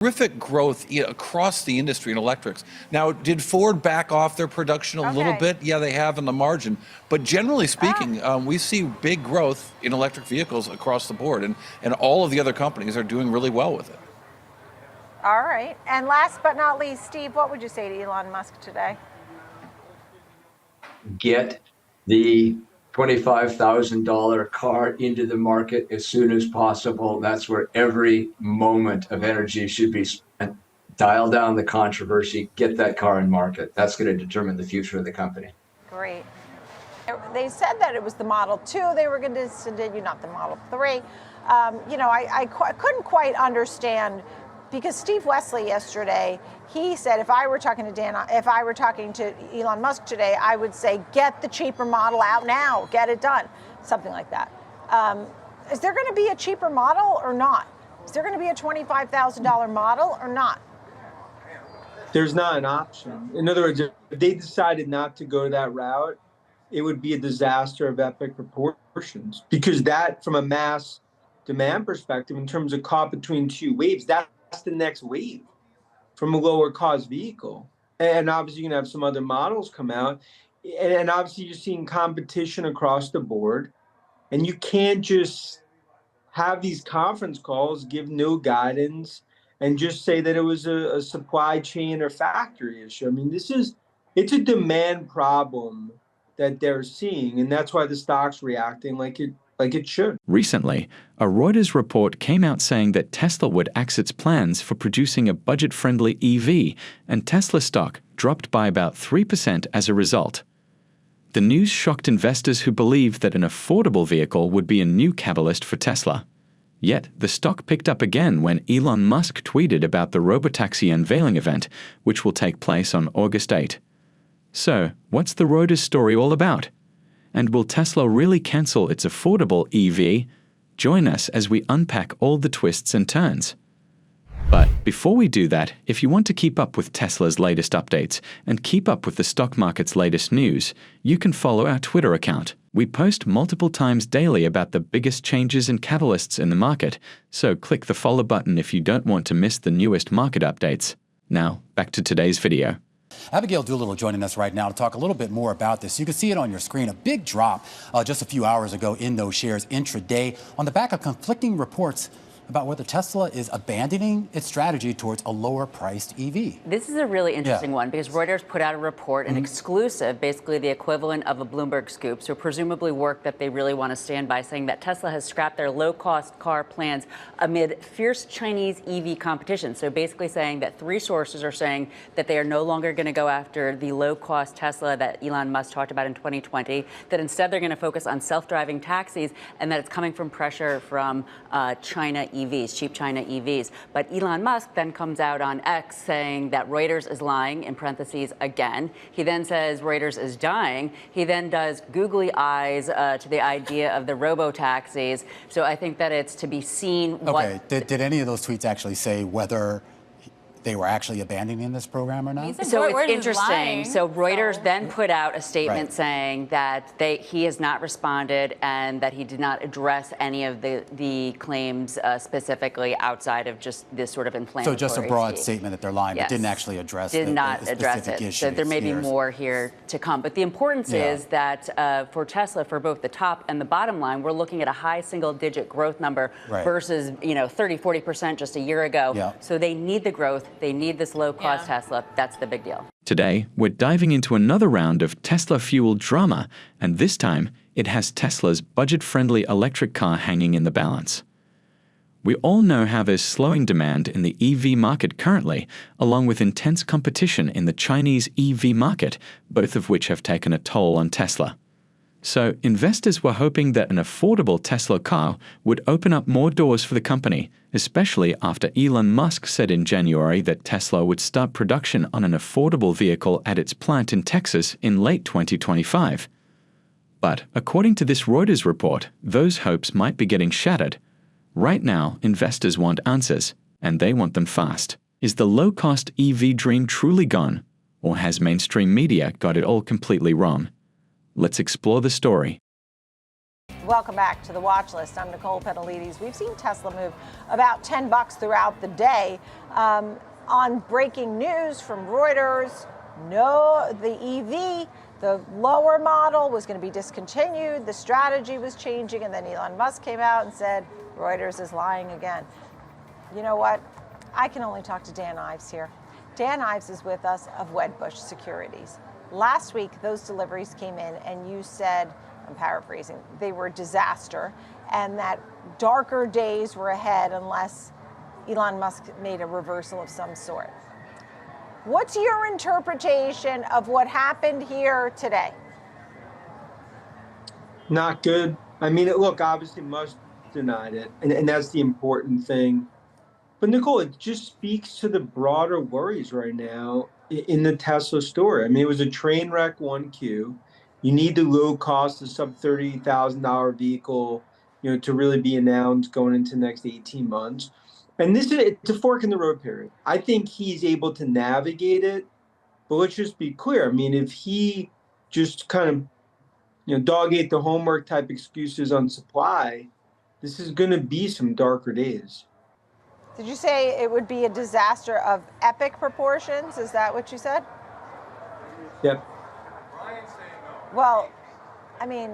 terrific growth across the industry in electrics. Now, did Ford back off their production a little bit? Yeah, they have in the margin. But generally speaking, we see big growth in electric vehicles across the board, and all of the other companies are doing really well with it. All right. And last but not least, Steve, what would you say to Elon Musk today? Get the $25,000 car into the market as soon as possible. That's where every moment of energy should be spent. Dial down the controversy, get that car in market. That's going to determine the future of the company. Great. They said that it was the Model 2 they were going to discontinue, not the Model 3. I couldn't quite understand, because Steve Wesley yesterday, he said if I were talking to Elon Musk today, I would say, get the cheaper model out now, get it done, something like that. Is there going to be a cheaper model or not? Is there going to be a $25,000 model or not? There's not an option. In other words, if they decided not to go that route, it would be a disaster of epic proportions, because that, from a mass demand perspective, in terms of caught between two waves, that's the next wave from a lower cost vehicle. And obviously you're gonna have some other models come out, and obviously you're seeing competition across the board, and you can't just have these conference calls, give no guidance, and just say that it was a supply chain or factory issue. I mean, it's a demand problem that they're seeing, and that's why the stock's reacting like it should. Recently, a Reuters report came out saying that Tesla would axe its plans for producing a budget-friendly EV, and Tesla stock dropped by about 3% as a result. The news shocked investors who believed that an affordable vehicle would be a new catalyst for Tesla. Yet, the stock picked up again when Elon Musk tweeted about the RoboTaxi unveiling event, which will take place on August 8. So, what's the Reuters story all about? And will Tesla really cancel its affordable EV? Join us as we unpack all the twists and turns. But before we do that, if you want to keep up with Tesla's latest updates and keep up with the stock market's latest news, you can follow our Twitter account. We post multiple times daily about the biggest changes and catalysts in the market, so click the follow button if you don't want to miss the newest market updates. Now, back to today's video. Abigail Doolittle joining us right now to talk a little bit more about this. You can see it on your screen, a big drop just a few hours ago in those shares intraday on the back of conflicting reports about whether Tesla is abandoning its strategy towards a lower-priced EV. This is a really interesting one because Reuters put out a report, an exclusive, basically the equivalent of a Bloomberg scoop, so presumably work that they really want to stand by, saying that Tesla has scrapped their low-cost car plans amid fierce Chinese EV competition. So basically saying that three sources are saying that they are no longer going to go after the low-cost Tesla that Elon Musk talked about in 2020, that instead they're going to focus on self-driving taxis, and that it's coming from pressure from China EVs, cheap China EVs. But Elon Musk then comes out on X saying that Reuters is lying, in parentheses, again. He then says Reuters is dying. He then does googly eyes to the idea of the robo-taxis. So I think that it's to be seen what... Okay, did any of those tweets actually say whether they were actually abandoning this program or not? So it's interesting. So Reuters then put out a statement saying that he has not responded and that he did not address any of the claims specifically outside of just this sort of inflammatory. So just a broad statement that they're lying, but didn't actually address did the not address specific it. issues. So there may be more here to come. But the importance is that for Tesla, for both the top and the bottom line, we're looking at a high single-digit growth number versus 30-40% just a year ago. So they need the growth. They need this low-cost Tesla. That's the big deal. Today, we're diving into another round of Tesla-fueled drama, and this time, it has Tesla's budget-friendly electric car hanging in the balance. We all know how there's slowing demand in the EV market currently, along with intense competition in the Chinese EV market, both of which have taken a toll on Tesla. So, investors were hoping that an affordable Tesla car would open up more doors for the company, especially after Elon Musk said in January that Tesla would start production on an affordable vehicle at its plant in Texas in late 2025. But, according to this Reuters report, those hopes might be getting shattered. Right now, investors want answers, and they want them fast. Is the low-cost EV dream truly gone, or has mainstream media got it all completely wrong? Let's explore the story. Welcome back to the Watch List. I'm Nicole Petalides. We've seen Tesla move about $10 throughout the day. On breaking news from Reuters, no, the EV, the lower model was going to be discontinued. The strategy was changing, and then Elon Musk came out and said, Reuters is lying again. You know what? I can only talk to Dan Ives here. Dan Ives is with us of Wedbush Securities. Last week, those deliveries came in, and you said, I'm paraphrasing, they were a disaster, and that darker days were ahead unless Elon Musk made a reversal of some sort. What's your interpretation of what happened here today? Not good. I mean, look, obviously Musk denied it, and that's the important thing. But Nicole, it just speaks to the broader worries right now in the Tesla story. I mean, it was a train wreck 1Q. You need the low cost, the sub $30,000 vehicle, to really be announced going into the next 18 months. And it's a fork in the road period. I think he's able to navigate it, but let's just be clear. I mean, if he just kind of, dog ate the homework type excuses on supply, this is going to be some darker days. Did you say it would be a disaster of epic proportions? Is that what you said? Yep. Well, I mean,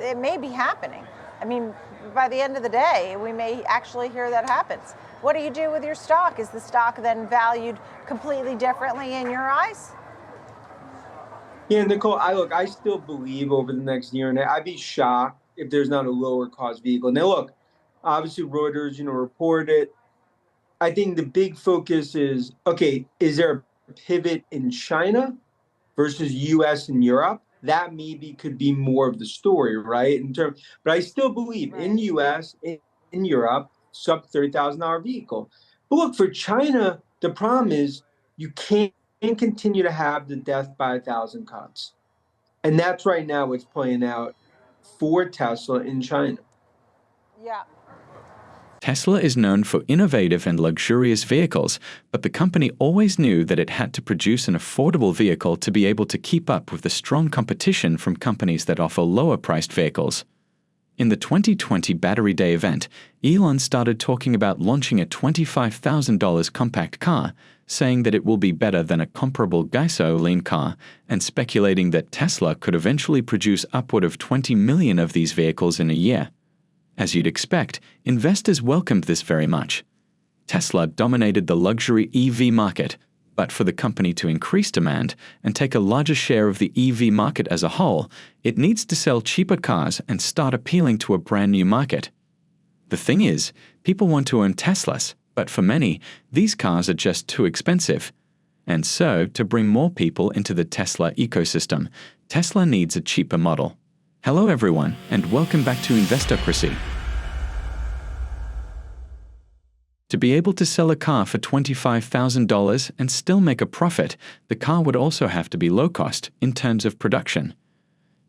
it may be happening. I mean, by the end of the day, we may actually hear that happens. What do you do with your stock? Is the stock then valued completely differently in your eyes? Yeah, Nicole, I still believe over the next year and I'd be shocked if there's not a lower cost vehicle. Now, look, obviously Reuters, reported it. I think the big focus is, okay, is there a pivot in China versus US and Europe? That maybe could be more of the story, right? But I still believe in US, in Europe, sub $30,000 vehicle. But look, for China, the problem is you can't continue to have the death by 1,000 cuts. And that's right now what's playing out for Tesla in China. Yeah. Tesla is known for innovative and luxurious vehicles, but the company always knew that it had to produce an affordable vehicle to be able to keep up with the strong competition from companies that offer lower-priced vehicles. In the 2020 Battery Day event, Elon started talking about launching a $25,000 compact car, saying that it will be better than a comparable gasoline car, and speculating that Tesla could eventually produce upward of 20 million of these vehicles in a year. As you'd expect, investors welcomed this very much. Tesla dominated the luxury EV market, but for the company to increase demand and take a larger share of the EV market as a whole, it needs to sell cheaper cars and start appealing to a brand new market. The thing is, people want to own Teslas, but for many, these cars are just too expensive. And so, to bring more people into the Tesla ecosystem, Tesla needs a cheaper model. Hello everyone, and welcome back to Investocracy. To be able to sell a car for $25,000 and still make a profit, the car would also have to be low cost in terms of production.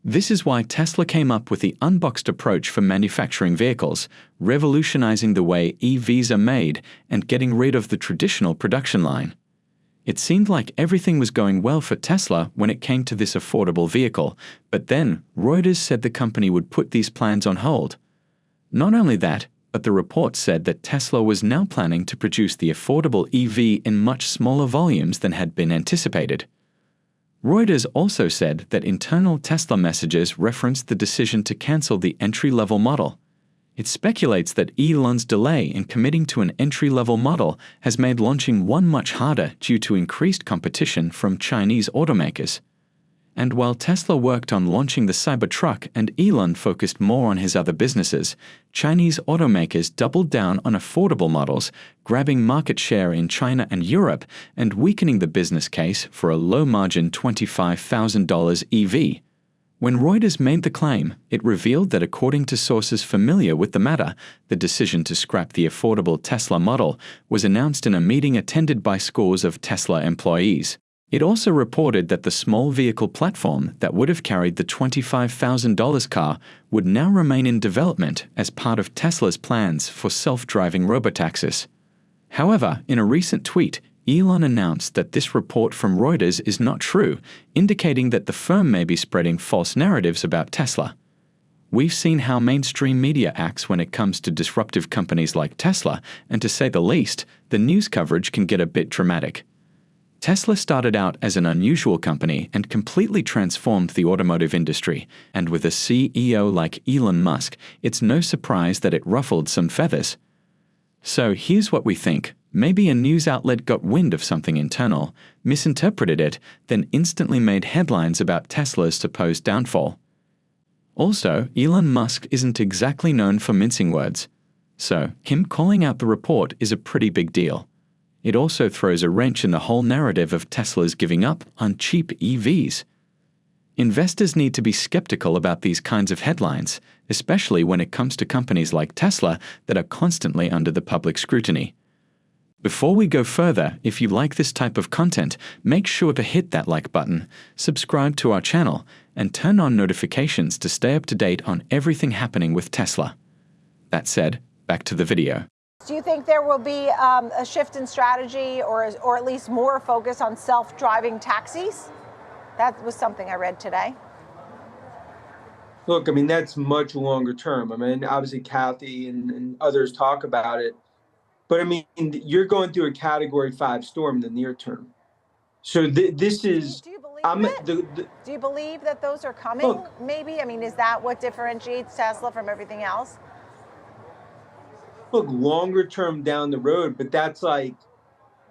This is why Tesla came up with the unboxed approach for manufacturing vehicles, revolutionizing the way EVs are made and getting rid of the traditional production line. It seemed like everything was going well for Tesla when it came to this affordable vehicle, but then Reuters said the company would put these plans on hold. Not only that, but the report said that Tesla was now planning to produce the affordable EV in much smaller volumes than had been anticipated. Reuters also said that internal Tesla messages referenced the decision to cancel the entry-level model. It speculates that Elon's delay in committing to an entry-level model has made launching one much harder due to increased competition from Chinese automakers. And while Tesla worked on launching the Cybertruck and Elon focused more on his other businesses, Chinese automakers doubled down on affordable models, grabbing market share in China and Europe and weakening the business case for a low-margin $25,000 EV. When Reuters made the claim, it revealed that according to sources familiar with the matter, the decision to scrap the affordable Tesla model was announced in a meeting attended by scores of Tesla employees. It also reported that the small vehicle platform that would have carried the $25,000 car would now remain in development as part of Tesla's plans for self-driving robotaxis. However, in a recent tweet, Elon announced that this report from Reuters is not true, indicating that the firm may be spreading false narratives about Tesla. We've seen how mainstream media acts when it comes to disruptive companies like Tesla, and to say the least, the news coverage can get a bit dramatic. Tesla started out as an unusual company and completely transformed the automotive industry, and with a CEO like Elon Musk, it's no surprise that it ruffled some feathers. So here's what we think. Maybe a news outlet got wind of something internal, misinterpreted it, then instantly made headlines about Tesla's supposed downfall. Also, Elon Musk isn't exactly known for mincing words, so him calling out the report is a pretty big deal. It also throws a wrench in the whole narrative of Tesla's giving up on cheap EVs. Investors need to be skeptical about these kinds of headlines, especially when it comes to companies like Tesla that are constantly under the public scrutiny. Before we go further, if you like this type of content, make sure to hit that like button, subscribe to our channel, and turn on notifications to stay up to date on everything happening with Tesla. That said, back to the video. Do you think there will be a shift in strategy or at least more focus on self-driving taxis? That was something I read today. Look, I mean, that's much longer term. I mean, obviously Kathy and others talk about it. But I mean, you're going through a Category 5 storm in the near term. So this is... Do you believe it? Do you believe that those are coming, look, maybe? I mean, is that what differentiates Tesla from everything else? Look, longer term down the road, but that's like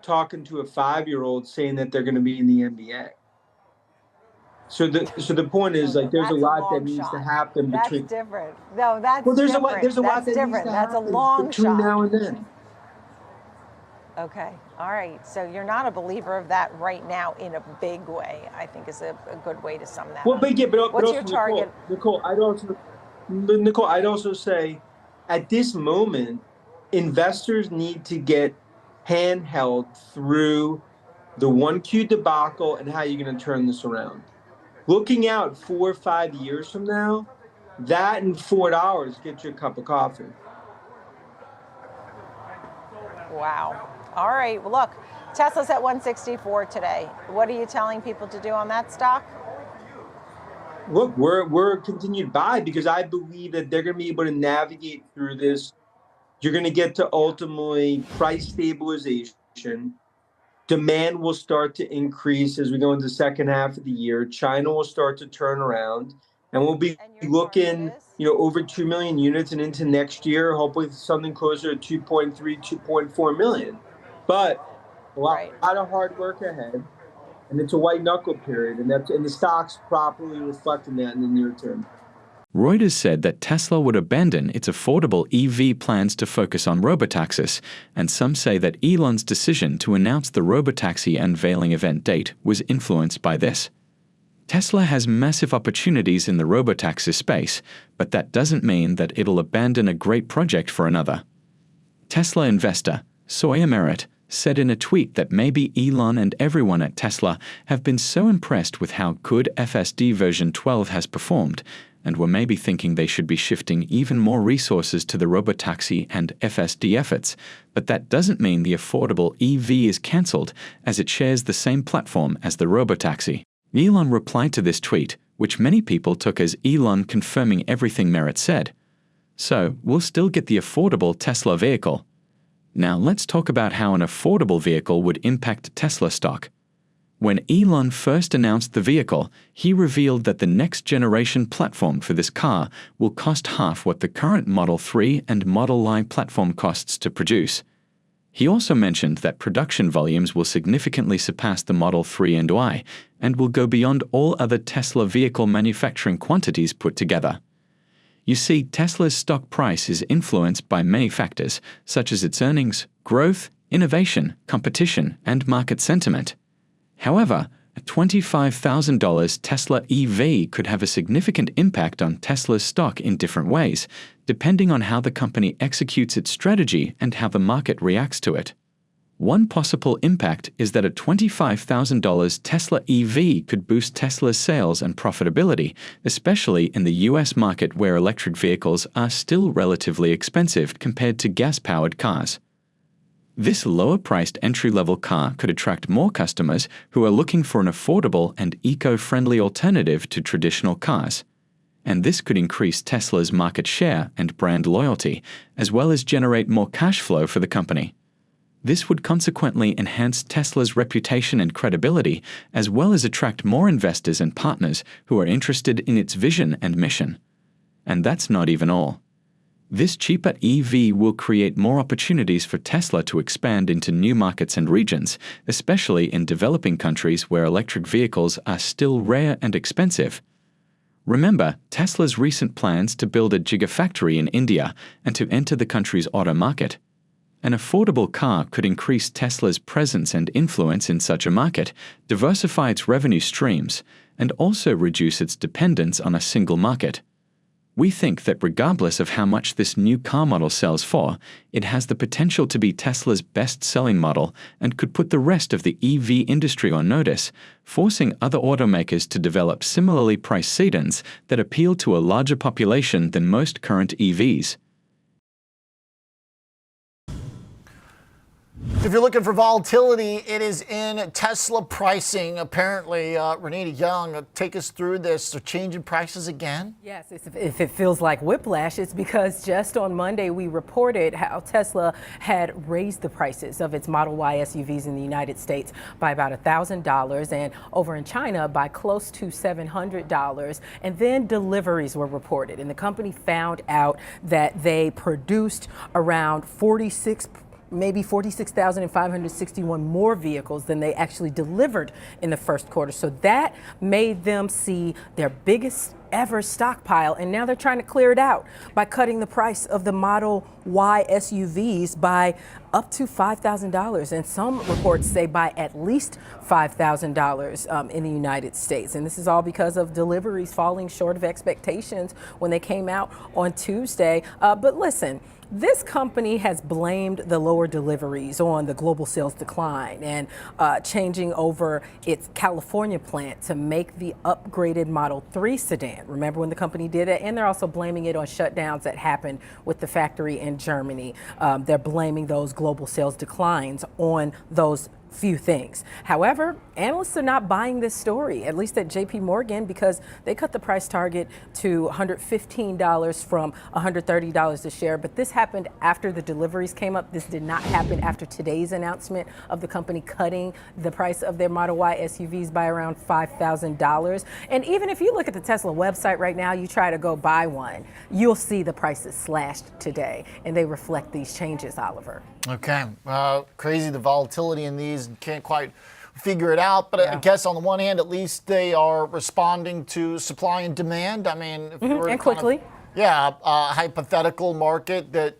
talking to a 5-year-old saying that they're going to be in the NBA. So the point is, like, there's a lot that needs to happen between... That's different. No, that's well, there's different. There's a lot that different. needs to That's happen a long between shot. now and then. Okay. All right. So you're not a believer of that right now in a big way, I think is a good way to sum that Well, up. but yeah, but what's also, your target? Nicole, I'd also say at this moment, investors need to get handheld through the 1Q debacle and how you're going to turn this around. Looking out 4 or 5 years from now, that and $4 get you a cup of coffee. Wow. All right. Well, look, Tesla's at 164 today. What are you telling people to do on that stock? Look, we're a continued buy because I believe that they're going to be able to navigate through this. You're going to get to ultimately price stabilization. Demand will start to increase as we go into the second half of the year. China will start to turn around, and we'll be looking, over 2 million units, and into next year, hopefully something closer to 2.3, 2.4 million. But a lot of hard work ahead, and it's a white knuckle period, and the stock's properly reflecting that in the near term. Reuters said that Tesla would abandon its affordable EV plans to focus on RoboTaxis, and some say that Elon's decision to announce the RoboTaxi unveiling event date was influenced by this. Tesla has massive opportunities in the RoboTaxi space, but that doesn't mean that it'll abandon a great project for another. Tesla investor Sawyer Merritt said in a tweet that maybe Elon and everyone at Tesla have been so impressed with how good FSD version 12 has performed, and were maybe thinking they should be shifting even more resources to the RoboTaxi and FSD efforts, but that doesn't mean the affordable EV is cancelled, as it shares the same platform as the RoboTaxi. Elon replied to this tweet, which many people took as Elon confirming everything Merritt said. So, we'll still get the affordable Tesla vehicle. Now let's talk about how an affordable vehicle would impact Tesla stock. When Elon first announced the vehicle, he revealed that the next-generation platform for this car will cost half what the current Model 3 and Model Y platform costs to produce. He also mentioned that production volumes will significantly surpass the Model 3 and Y, and will go beyond all other Tesla vehicle manufacturing quantities put together. You see, Tesla's stock price is influenced by many factors, such as its earnings, growth, innovation, competition, and market sentiment. However, a $25,000 Tesla EV could have a significant impact on Tesla's stock in different ways, depending on how the company executes its strategy and how the market reacts to it. One possible impact is that a $25,000 Tesla EV could boost Tesla's sales and profitability, especially in the US market where electric vehicles are still relatively expensive compared to gas-powered cars. This lower-priced entry-level car could attract more customers who are looking for an affordable and eco-friendly alternative to traditional cars. and this could increase Tesla's market share and brand loyalty, as well as generate more cash flow for the company. This would consequently enhance Tesla's reputation and credibility, as well as attract more investors and partners who are interested in its vision and mission. And that's not even all. This cheaper EV will create more opportunities for Tesla to expand into new markets and regions, especially in developing countries where electric vehicles are still rare and expensive. Remember Tesla's recent plans to build a gigafactory in India and to enter the country's auto market. An affordable car could increase Tesla's presence and influence in such a market, diversify its revenue streams, and also reduce its dependence on a single market. We think that regardless of how much this new car model sells for, it has the potential to be Tesla's best-selling model and could put the rest of the EV industry on notice, forcing other automakers to develop similarly priced sedans that appeal to a larger population than most current EVs. If you're looking for volatility, it is in Tesla pricing. Apparently, Renita Young, take us through this. They're changing prices again? Yes, if it feels like whiplash, it's because just on Monday we reported how Tesla had raised the prices of its Model Y SUVs in the United States by about $1,000 and over in China by close to $700. And then deliveries were reported, and the company found out that they produced around 46,561 more vehicles than they actually delivered in the first quarter. So that made them see their biggest ever stockpile, and now they're trying to clear it out by cutting the price of the Model Y SUVs by up to $5,000, and some reports say by at least $5,000 in the United States. And this is all because of deliveries falling short of expectations when they came out on Tuesday. But listen, this company has blamed the lower deliveries on the global sales decline and changing over its California plant to make the upgraded Model 3 sedan. Remember when the company did it? And they're also blaming it on shutdowns that happened with the factory in Germany. They're blaming those global sales declines on those few things. However, analysts are not buying this story, at least at JP Morgan, because they cut the price target to $115 from $130 a share. But this happened after the deliveries came up. This did not happen after today's announcement of the company cutting the price of their Model Y SUVs by around $5,000. And even if you look at the Tesla website right now, you try to go buy one, you'll see the prices slashed today, and they reflect these changes, Oliver. Okay, crazy the volatility in these. Can't quite figure it out, but I guess on the one hand, at least they are responding to supply and demand. I mean, if we were and quickly. A hypothetical market that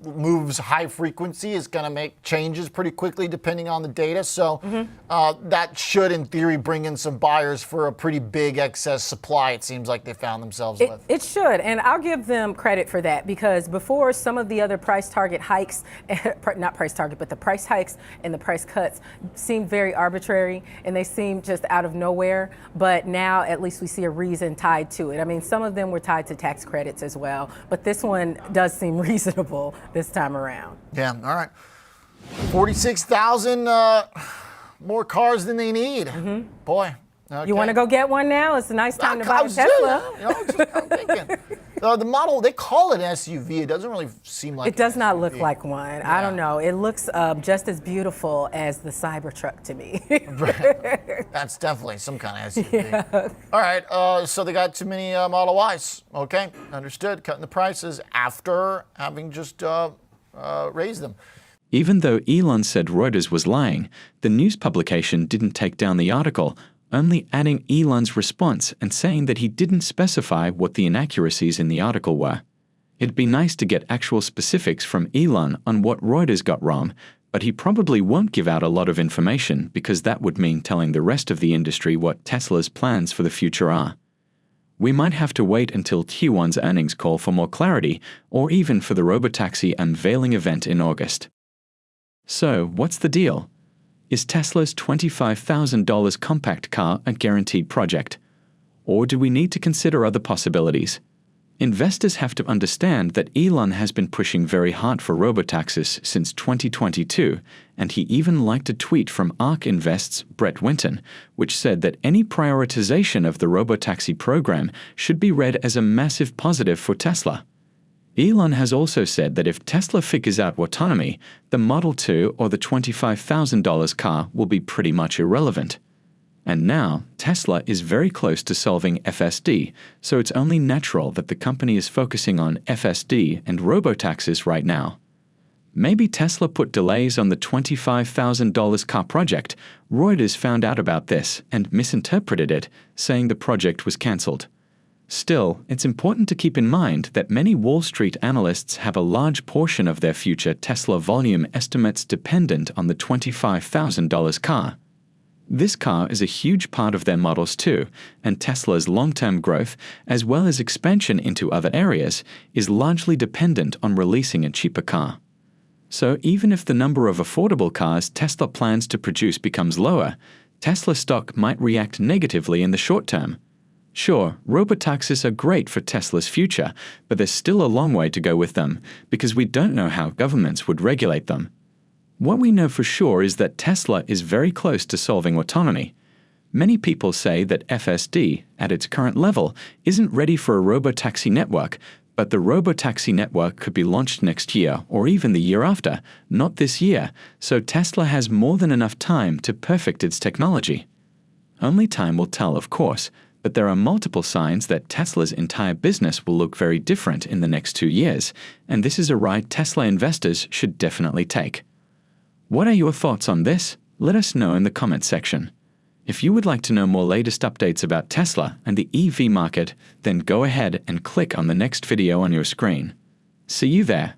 moves high frequency is going to make changes pretty quickly depending on the data. So that should, in theory, bring in some buyers for a pretty big excess supply, it seems like they found themselves with. It should, and I'll give them credit for that, because before some of the other price target hikes, not price target, but the price hikes and the price cuts seemed very arbitrary, and they seemed just out of nowhere. But now at least we see a reason tied to it. I mean, some of them were tied to tax credits as well, but this one does seem reasonable this time around. Yeah, all right. 46,000 more cars than they need. Boy. Okay. You want to go get one now? It's a nice time to buy a Tesla. I'm thinking. The model, they call it SUV. It doesn't really seem like it does not look like one. Yeah. I don't know. It looks just as beautiful as the Cybertruck to me. Right. That's definitely some kind of SUV. Yeah. All right. So they got too many Model Ys. Okay. Understood. Cutting the prices after having just raised them. Even though Elon said Reuters was lying, the news publication didn't take down the article, only adding Elon's response and saying that he didn't specify what the inaccuracies in the article were. It'd be nice to get actual specifics from Elon on what Reuters got wrong, but he probably won't give out a lot of information because that would mean telling the rest of the industry what Tesla's plans for the future are. We might have to wait until Q1's earnings call for more clarity, or even for the RoboTaxi unveiling event in August. So, what's the deal? Is Tesla's $25,000 compact car a guaranteed project? Or do we need to consider other possibilities? Investors have to understand that Elon has been pushing very hard for robotaxis since 2022, and he even liked a tweet from ARK Invest's Brett Winton, which said that any prioritization of the robotaxi program should be read as a massive positive for Tesla. Elon has also said that if Tesla figures out autonomy, the Model 2 or the $25,000 car will be pretty much irrelevant. And now, Tesla is very close to solving FSD, so it's only natural that the company is focusing on FSD and robotaxis right now. Maybe Tesla put delays on the $25,000 car project. Reuters found out about this and misinterpreted it, saying the project was cancelled. Still, it's important to keep in mind that many Wall Street analysts have a large portion of their future Tesla volume estimates dependent on the $25,000 car. This car is a huge part of their Models 2, and Tesla's long-term growth, as well as expansion into other areas, is largely dependent on releasing a cheaper car. So even if the number of affordable cars Tesla plans to produce becomes lower, Tesla stock might react negatively in the short term. Sure, robotaxis are great for Tesla's future, but there's still a long way to go with them, because we don't know how governments would regulate them. What we know for sure is that Tesla is very close to solving autonomy. Many people say that FSD, at its current level, isn't ready for a robotaxi network, but the robotaxi network could be launched next year or even the year after, not this year, so Tesla has more than enough time to perfect its technology. Only time will tell, of course, but there are multiple signs that Tesla's entire business will look very different in the next 2 years, and this is a ride Tesla investors should definitely take. What are your thoughts on this? Let us know in the comments section. If you would like to know more latest updates about Tesla and the EV market, then go ahead and click on the next video on your screen. See you there.